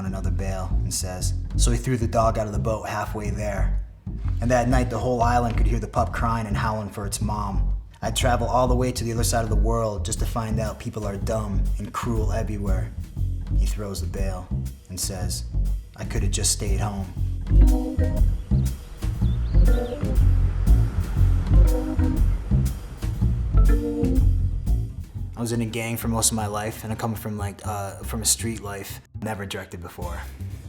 on another bale and says, "So he threw the dog out of the boat halfway there. And that night the whole island could hear the pup crying and howling for its mom. I'd travel all the way to the other side of the world just to find out people are dumb and cruel everywhere." He throws the bale and says, "I could have just stayed home." I was in a gang for most of my life, and I come from from a street life. Never directed before.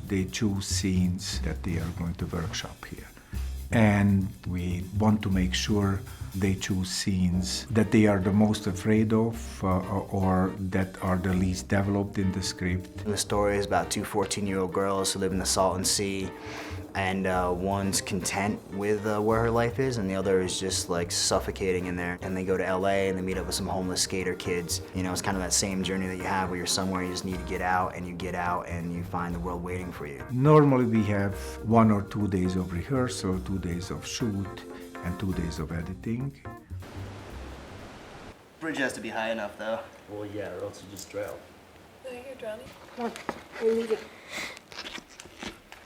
They choose scenes that they are going to workshop here. And we want to make sure they choose scenes that they are the most afraid of or that are the least developed in the script. The story is about two 14-year-old girls who live in the Salton Sea, and one's content with where her life is, and the other is just like suffocating in there. And they go to LA and they meet up with some homeless skater kids. You know, it's kind of that same journey that you have where you're somewhere, you just need to get out, and you get out and you find the world waiting for you. Normally we have 1 or 2 days of rehearsal, 2 days of shoot, and 2 days of editing. Bridge has to be high enough though. Well, yeah, or else you just drown. No, you're drowning. Come on, I need it.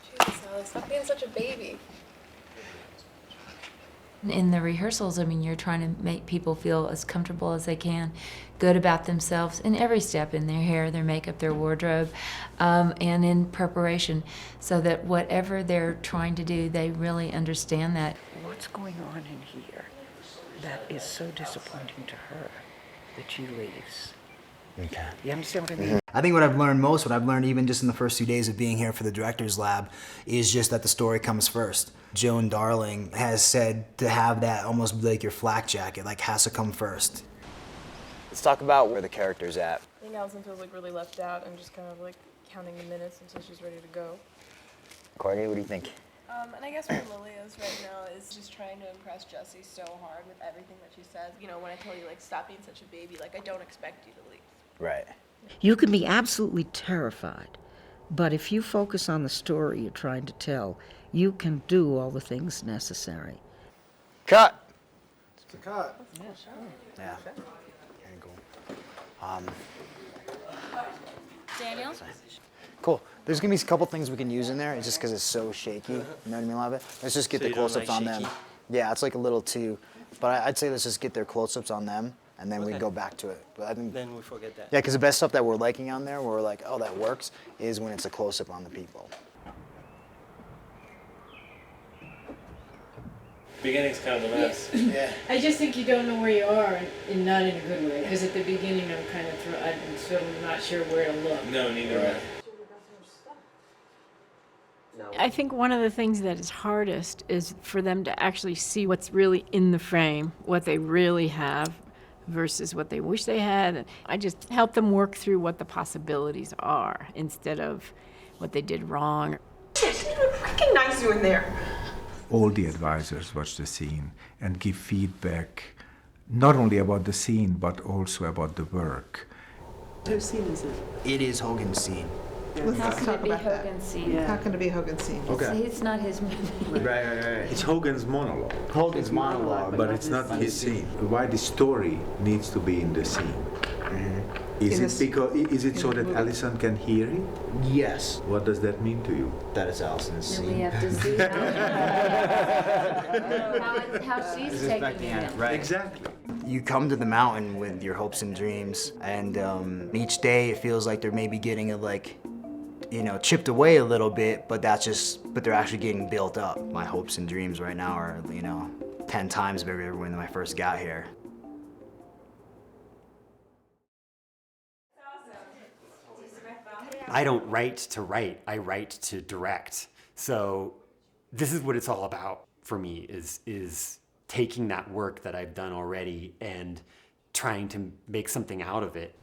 Jesus, Alice, stop being such a baby. In the rehearsals, I mean, you're trying to make people feel as comfortable as they can, good about themselves in every step, in their hair, their makeup, their wardrobe, and in preparation, so that whatever they're trying to do, they really understand that. What's going on in here that is so disappointing to her that she leaves? Okay. You understand what I mean? I think what I've learned most, what I've learned even just in the first 2 days of being here for the Directors Lab, is just that the story comes first. Joan Darling has said to have that almost like your flak jacket, like has to come first. Let's talk about where the character's at. I think Allison feels like really left out and just kind of like counting the minutes until she's ready to go. Courtney, what do you think? And I guess where Lily is right now is just trying to impress Jessie so hard with everything that she says. You know, when I tell you, like, stop being such a baby, like, I don't expect you to leave. Right. You can be absolutely terrified, but if you focus on the story you're trying to tell, you can do all the things necessary. Cut! It's a cut. Yeah. Very cool. Daniel? Cool. There's gonna be a couple things we can use in there. It's just because it's so shaky. You know what I mean, a lot of it. Let's just get So the you don't close-ups like on them. shaky? Yeah, it's like a little too. But I'd say let's just get their close-ups on them, and then we Okay. go back to it. But I think. Then we forget that. Yeah, because the best stuff that we're liking on there, where we're like, oh, that works, is when it's a close-up on the people. Beginning's kind of a mess. Yeah. I just think you don't know where you are, and not in a good way. Because at the beginning, I'm still not sure where to look. No, neither am I. I think one of the things that is hardest is for them to actually see what's really in the frame, what they really have versus what they wish they had. I just help them work through what the possibilities are instead of what they did wrong. I recognize you in there. All the advisors watch the scene and give feedback not only about the scene but also about the work. Whose scene is it? It is Hogan's scene. How can it be Hogan's scene? How can it be Hogan's scene? It's not his movie. Right. It's Hogan's monologue. Hogan's monologue. But it's not his scene. Why the story needs to be in the scene? Is it so that Alison can hear it? Yes. What does that mean to you? That is Allison's Then we scene. have to see how she's taking it. Right. Exactly. You come to the mountain with your hopes and dreams, and each day it feels like they're maybe getting chipped away a little bit, but they're actually getting built up. My hopes and dreams right now are, 10 times bigger than when I first got here. I don't write to write, I write to direct. So this is what it's all about for me, is taking that work that I've done already and trying to make something out of it.